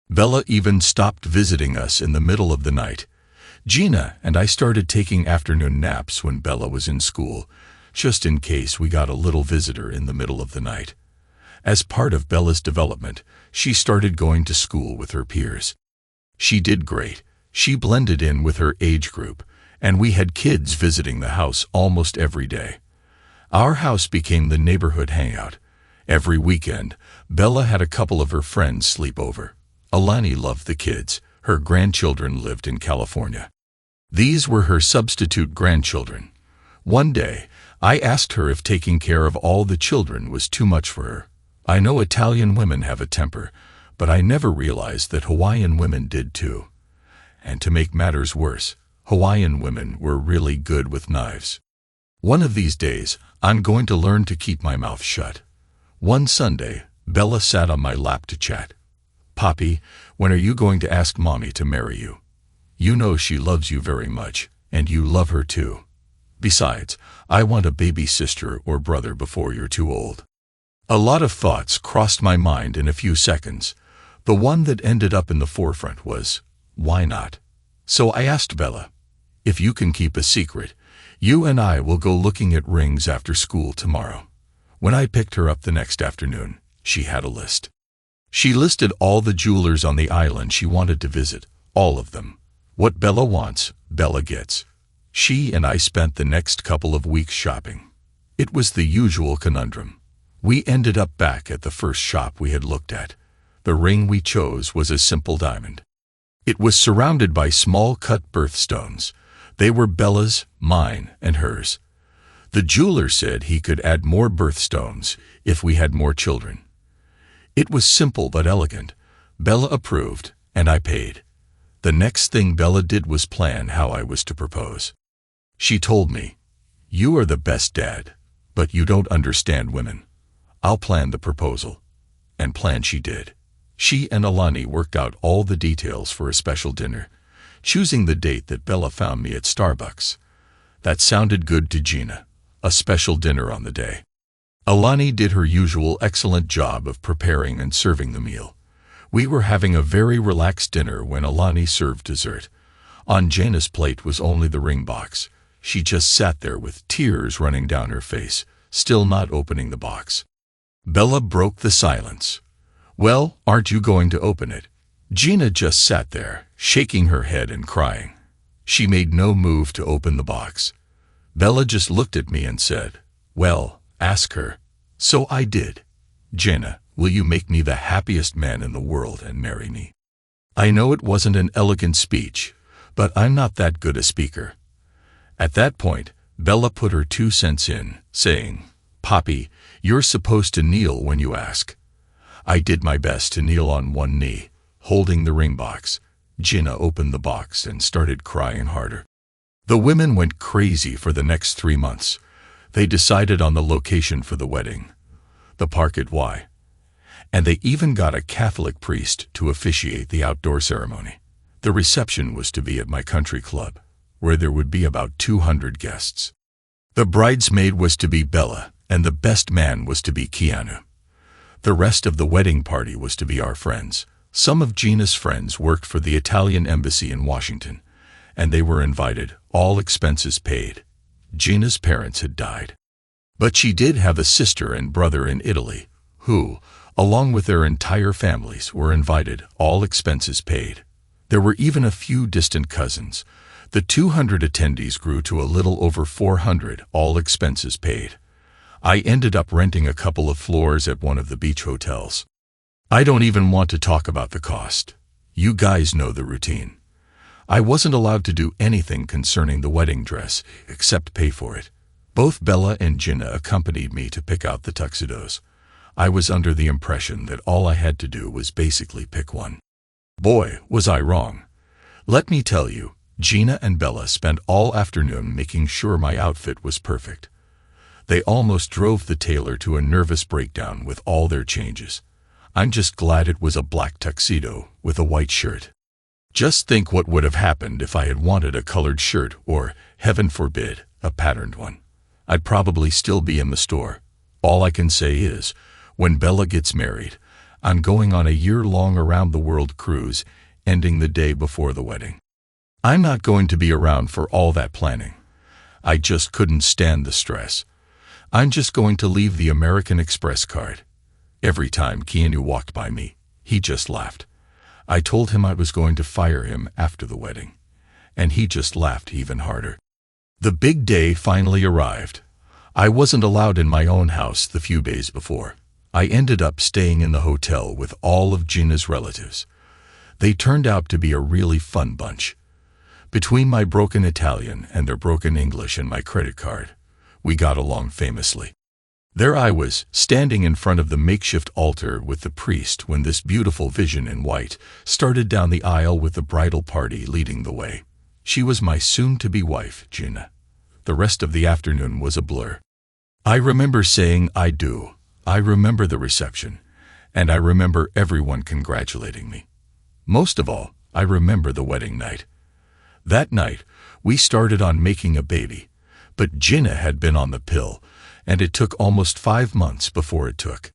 Bella even stopped visiting us in the middle of the night. Gina and I started taking afternoon naps when Bella was in school, just in case we got a little visitor in the middle of the night. As part of Bella's development, she started going to school with her peers. She did great. She blended in with her age group, and we had kids visiting the house almost every day. Our house became the neighborhood hangout. Every weekend, Bella had a couple of her friends sleep over. Alani loved the kids. Her grandchildren lived in California. These were her substitute grandchildren. One day, I asked her if taking care of all the children was too much for her. I know Italian women have a temper, but I never realized that Hawaiian women did too. And to make matters worse, Hawaiian women were really good with knives. One of these days, I'm going to learn to keep my mouth shut. One Sunday, Bella sat on my lap to chat. "Poppy, when are you going to ask Mommy to marry you? You know she loves you very much, and you love her too. Besides, I want a baby sister or brother before you're too old." A lot of thoughts crossed my mind in a few seconds. The one that ended up in the forefront was, why not? So I asked Bella, "If you can keep a secret, you and I will go looking at rings after school tomorrow." When I picked her up the next afternoon, she had a list. She listed all the jewelers on the island she wanted to visit, all of them. What Bella wants, Bella gets. She and I spent the next couple of weeks shopping. It was the usual conundrum. We ended up back at the first shop we had looked at. The ring we chose was a simple diamond. It was surrounded by small cut birthstones. They were Bella's, mine, and hers. The jeweler said he could add more birthstones if we had more children. It was simple but elegant. Bella approved, and I paid. The next thing Bella did was plan how I was to propose. She told me, "You are the best dad, but you don't understand women. I'll plan the proposal." And plan she did. She and Alani worked out all the details for a special dinner, choosing the date that Bella found me at Starbucks. That sounded good to Gina, a special dinner on the day. Alani did her usual excellent job of preparing and serving the meal. We were having a very relaxed dinner when Alani served dessert. On Gina's plate was only the ring box. She just sat there with tears running down her face, still not opening the box. Bella broke the silence. "Well, aren't you going to open it?" Gina just sat there, shaking her head and crying. She made no move to open the box. Bella just looked at me and said, "Well, ask her." So I did. "Gina, will you make me the happiest man in the world and marry me?" I know it wasn't an elegant speech, but I'm not that good a speaker. At that point, Bella put her 2 cents in, saying, "Poppy, you're supposed to kneel when you ask." I did my best to kneel on one knee, holding the ring box. Gina opened the box and started crying harder. The women went crazy for the next 3 months. They decided on the location for the wedding, the park at Y. And they even got a Catholic priest to officiate the outdoor ceremony. The reception was to be at my country club, where there would be about 200 guests. The bridesmaid was to be Bella, and the best man was to be Keanu. The rest of the wedding party was to be our friends. Some of Gina's friends worked for the Italian embassy in Washington, and they were invited, all expenses paid. Gina's parents had died. But she did have a sister and brother in Italy, who, along with their entire families, were invited, all expenses paid. There were even a few distant cousins. The 200 attendees grew to a little over 400, all expenses paid. I ended up renting a couple of floors at one of the beach hotels. I don't even want to talk about the cost. You guys know the routine. I wasn't allowed to do anything concerning the wedding dress, except pay for it. Both Bella and Gina accompanied me to pick out the tuxedos. I was under the impression that all I had to do was basically pick one. Boy, was I wrong. Let me tell you, Gina and Bella spent all afternoon making sure my outfit was perfect. They almost drove the tailor to a nervous breakdown with all their changes. I'm just glad it was a black tuxedo with a white shirt. Just think what would have happened if I had wanted a colored shirt or, heaven forbid, a patterned one. I'd probably still be in the store. All I can say is, when Bella gets married, I'm going on a year-long around-the-world cruise, ending the day before the wedding. I'm not going to be around for all that planning. I just couldn't stand the stress. I'm just going to leave the American Express card. Every time Keanu walked by me, he just laughed. I told him I was going to fire him after the wedding, and he just laughed even harder. The big day finally arrived. I wasn't allowed in my own house the few days before. I ended up staying in the hotel with all of Gina's relatives. They turned out to be a really fun bunch. Between my broken Italian and their broken English and my credit card, we got along famously. There I was, standing in front of the makeshift altar with the priest when this beautiful vision in white started down the aisle with the bridal party leading the way. She was my soon-to-be wife, Gina. The rest of the afternoon was a blur. I remember saying I do. I remember the reception, and I remember everyone congratulating me. Most of all, I remember the wedding night. That night, we started on making a baby, but Gina had been on the pill, and it took almost 5 months before it took.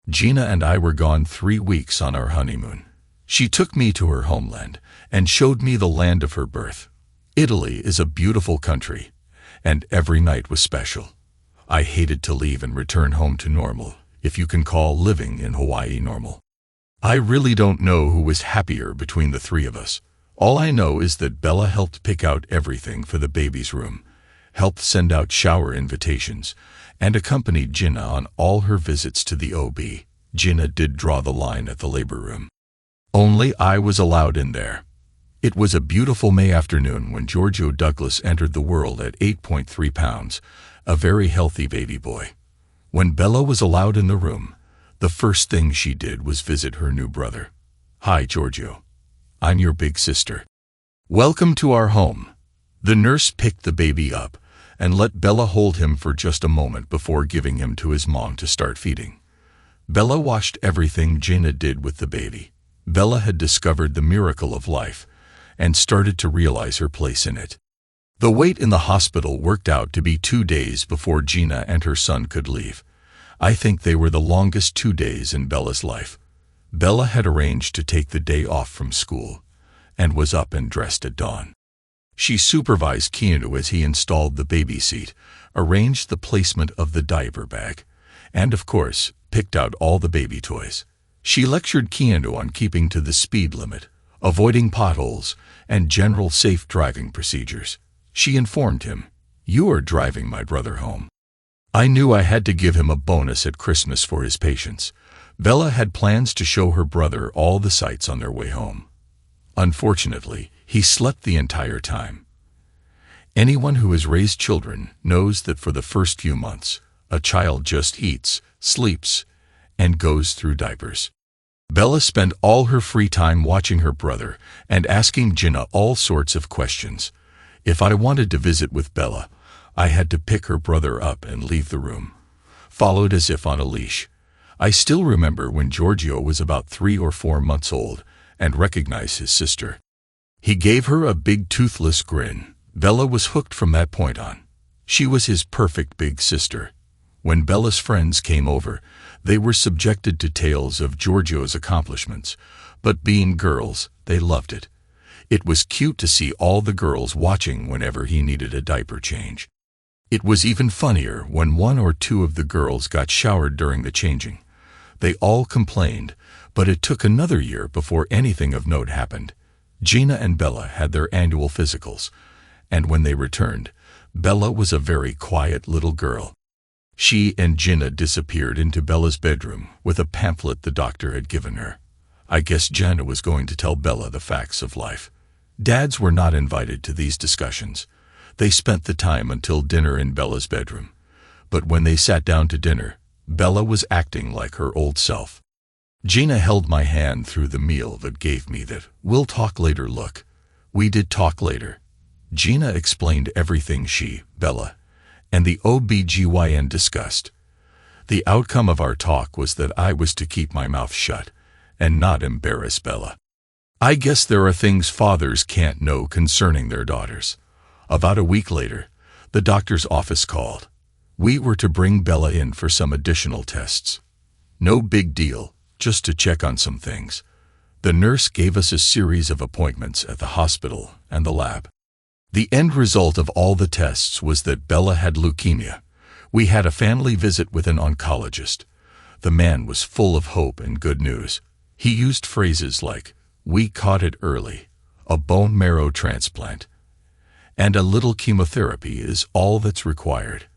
Gina and I were gone 3 weeks on our honeymoon. She took me to her homeland and showed me the land of her birth. Italy is a beautiful country, and every night was special. I hated to leave and return home to normal, if you can call living in Hawaii normal. I really don't know who was happier between the three of us. All I know is that Bella helped pick out everything for the baby's room, helped send out shower invitations, and accompanied Gina on all her visits to the OB. Gina did draw the line at the labor room. Only I was allowed in there. It was a beautiful May afternoon when Giorgio Douglas entered the world at 8.3 pounds, a very healthy baby boy. When Bella was allowed in the room, the first thing she did was visit her new brother. "Hi, Giorgio. I'm your big sister. Welcome to our home." The nurse picked the baby up and let Bella hold him for just a moment before giving him to his mom to start feeding. Bella watched everything Gina did with the baby. Bella had discovered the miracle of life and started to realize her place in it. The wait in the hospital worked out to be 2 days before Gina and her son could leave. I think they were the longest 2 days in Bella's life. Bella had arranged to take the day off from school and was up and dressed at dawn. She supervised Keanu as he installed the baby seat, arranged the placement of the diaper bag, and of course, picked out all the baby toys. She lectured Keanu on keeping to the speed limit, avoiding potholes, and general safe driving procedures. She informed him, "You are driving my brother home." I knew I had to give him a bonus at Christmas for his patience. Bella had plans to show her brother all the sights on their way home. Unfortunately, he slept the entire time. Anyone who has raised children knows that for the first few months, a child just eats, sleeps, and goes through diapers. Bella spent all her free time watching her brother and asking Gina all sorts of questions. If I wanted to visit with Bella, I had to pick her brother up and leave the room, followed as if on a leash. I still remember when Giorgio was about 3 or 4 months old and recognized his sister. He gave her a big toothless grin. Bella was hooked from that point on. She was his perfect big sister. When Bella's friends came over, they were subjected to tales of Giorgio's accomplishments, but being girls, they loved it. It was cute to see all the girls watching whenever he needed a diaper change. It was even funnier when 1 or 2 of the girls got showered during the changing. They all complained, but it took another year before anything of note happened. Gina and Bella had their annual physicals, and when they returned, Bella was a very quiet little girl. She and Gina disappeared into Bella's bedroom with a pamphlet the doctor had given her. I guess Gina was going to tell Bella the facts of life. Dads were not invited to these discussions. They spent the time until dinner in Bella's bedroom. But when they sat down to dinner, Bella was acting like her old self. Gina held my hand through the meal that gave me that "we'll talk later" look. We did talk later. Gina explained everything she, Bella, and the OBGYN discussed. The outcome of our talk was that I was to keep my mouth shut and not embarrass Bella. I guess there are things fathers can't know concerning their daughters. About a week later, the doctor's office called. We were to bring Bella in for some additional tests. No big deal, just to check on some things. The nurse gave us a series of appointments at the hospital and the lab. The end result of all the tests was that Bella had leukemia. We had a family visit with an oncologist. The man was full of hope and good news. He used phrases like, "We caught it early," "a bone marrow transplant," and "a little chemotherapy is all that's required.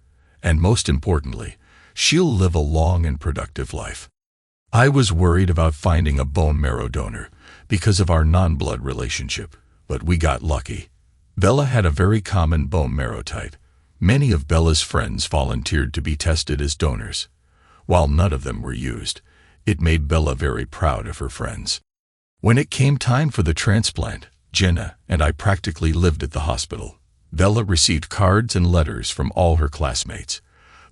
And most importantly, she'll live a long and productive life." I was worried about finding a bone marrow donor because of our non-blood relationship, but we got lucky. Bella had a very common bone marrow type. Many of Bella's friends volunteered to be tested as donors. While none of them were used, it made Bella very proud of her friends. When it came time for the transplant, Gina and I practically lived at the hospital. Bella received cards and letters from all her classmates.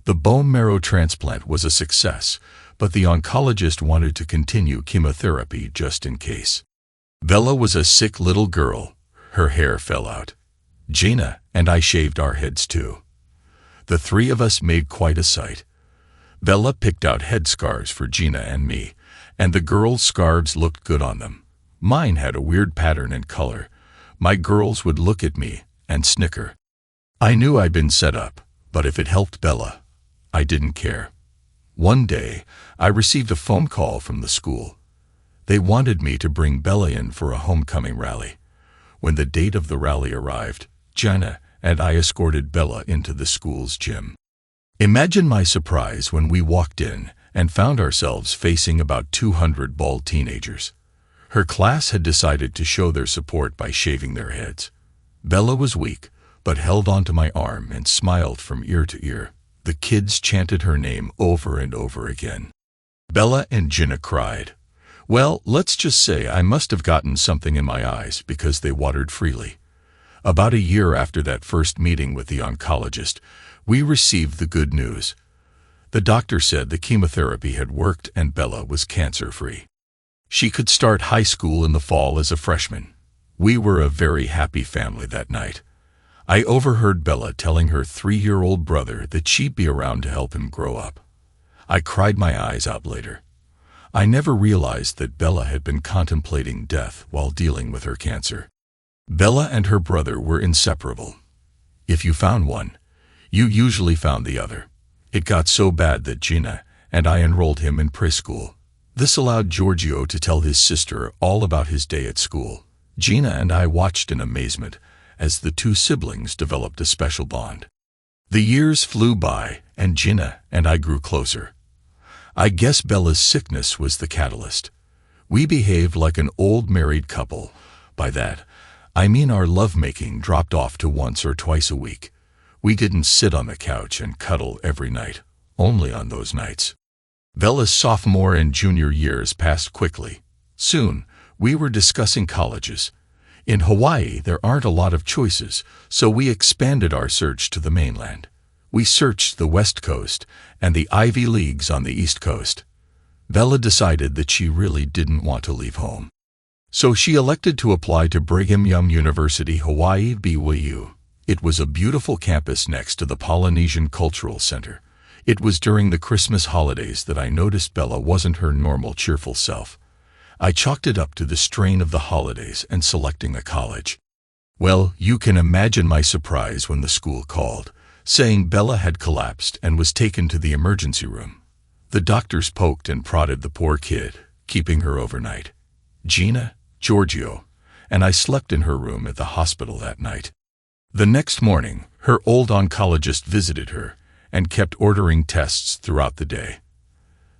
The bone marrow transplant was a success, but the oncologist wanted to continue chemotherapy just in case. Bella was a sick little girl. Her hair fell out. Gina and I shaved our heads too. The 3 of us made quite a sight. Bella picked out headscarves for Gina and me, and the girls' scarves looked good on them. Mine had a weird pattern and color. My girls would look at me and snicker. I knew I'd been set up, but if it helped Bella, I didn't care. One day, I received a phone call from the school. They wanted me to bring Bella in for a homecoming rally. When the date of the rally arrived, Gina and I escorted Bella into the school's gym. Imagine my surprise when we walked in and found ourselves facing about 200 bald teenagers. Her class had decided to show their support by shaving their heads. Bella was weak, but held onto my arm and smiled from ear to ear. The kids chanted her name over and over again. Bella and Gina cried. Well, let's just say I must have gotten something in my eyes because they watered freely. About a year after that first meeting with the oncologist, we received the good news. The doctor said the chemotherapy had worked and Bella was cancer-free. She could start high school in the fall as a freshman. We were a very happy family that night. I overheard Bella telling her 3-year-old brother that she'd be around to help him grow up. I cried my eyes out later. I never realized that Bella had been contemplating death while dealing with her cancer. Bella and her brother were inseparable. If you found one, you usually found the other. It got so bad that Gina and I enrolled him in preschool. This allowed Giorgio to tell his sister all about his day at school. Gina and I watched in amazement as the two siblings developed a special bond. The years flew by, and Gina and I grew closer. I guess Bella's sickness was the catalyst. We behaved like an old married couple. By that, I mean our lovemaking dropped off to once or twice a week. We didn't sit on the couch and cuddle every night, only on those nights. Bella's sophomore and junior years passed quickly. Soon, we were discussing colleges. In Hawaii, there aren't a lot of choices, so we expanded our search to the mainland. We searched the West Coast and the Ivy Leagues on the East Coast. Bella decided that she really didn't want to leave home. So she elected to apply to Brigham Young University, Hawaii, BYU. It was a beautiful campus next to the Polynesian Cultural Center. It was during the Christmas holidays that I noticed Bella wasn't her normal cheerful self. I chalked it up to the strain of the holidays and selecting a college. Well, you can imagine my surprise when the school called, saying Bella had collapsed and was taken to the emergency room. The doctors poked and prodded the poor kid, keeping her overnight. Gina, Giorgio, and I slept in her room at the hospital that night. The next morning, her old oncologist visited her and kept ordering tests throughout the day.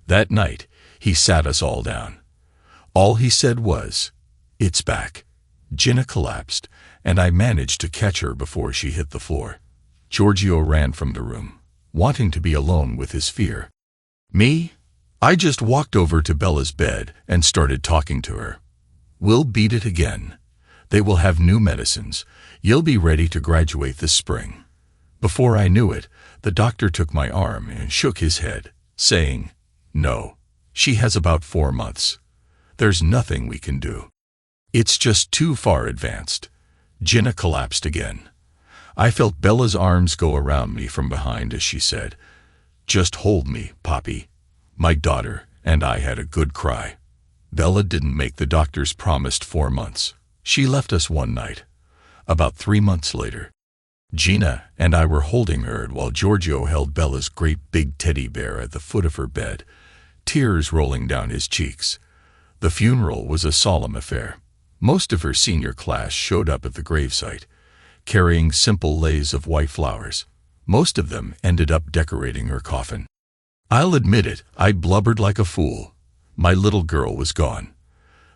That night, he sat us all down. All he said was, "It's back." Gina collapsed, and I managed to catch her before she hit the floor. Giorgio ran from the room, wanting to be alone with his fear. Me? I just walked over to Bella's bed and started talking to her. "We'll beat it again. They will have new medicines. You'll be ready to graduate this spring." Before I knew it, the doctor took my arm and shook his head, saying, "No, she has about 4 months. There's nothing we can do. It's just too far advanced." Gina collapsed again. I felt Bella's arms go around me from behind as she said, "Just hold me, Poppy." My daughter and I had a good cry. Bella didn't make the doctor's promised 4 months. She left us one night. About 3 months later, Gina and I were holding her while Giorgio held Bella's great big teddy bear at the foot of her bed, tears rolling down his cheeks. The funeral was a solemn affair. Most of her senior class showed up at the gravesite, carrying simple leis of white flowers. Most of them ended up decorating her coffin. I'll admit it, I blubbered like a fool. My little girl was gone.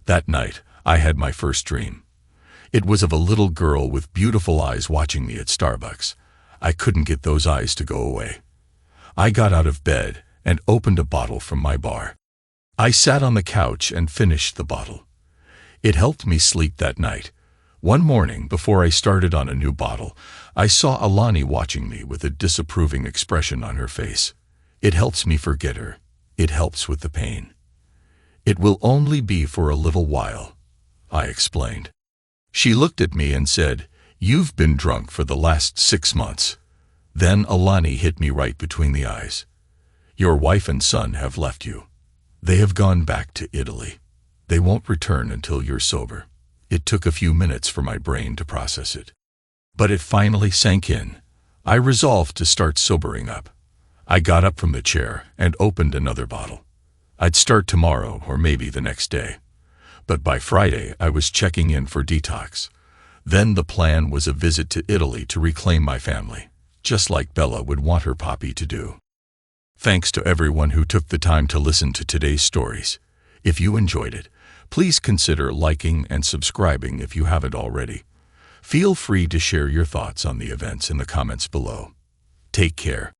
That night, I had my first dream. It was of a little girl with beautiful eyes watching me at Starbucks. I couldn't get those eyes to go away. I got out of bed and opened a bottle from my bar. I sat on the couch and finished the bottle. It helped me sleep that night. One morning, before I started on a new bottle, I saw Alani watching me with a disapproving expression on her face. It helps me forget her. It helps with the pain. "It will only be for a little while," I explained. She looked at me and said, "You've been drunk for the last 6 months. Then Alani hit me right between the eyes. "Your wife and son have left you. They have gone back to Italy. They won't return until you're sober." It took a few minutes for my brain to process it. But it finally sank in. I resolved to start sobering up. I got up from the chair and opened another bottle. I'd start tomorrow or maybe the next day. But by Friday, I was checking in for detox. Then the plan was a visit to Italy to reclaim my family, just like Bella would want her Poppy to do. Thanks to everyone who took the time to listen to today's stories. If you enjoyed it, please consider liking and subscribing if you haven't already. Feel free to share your thoughts on the events in the comments below. Take care.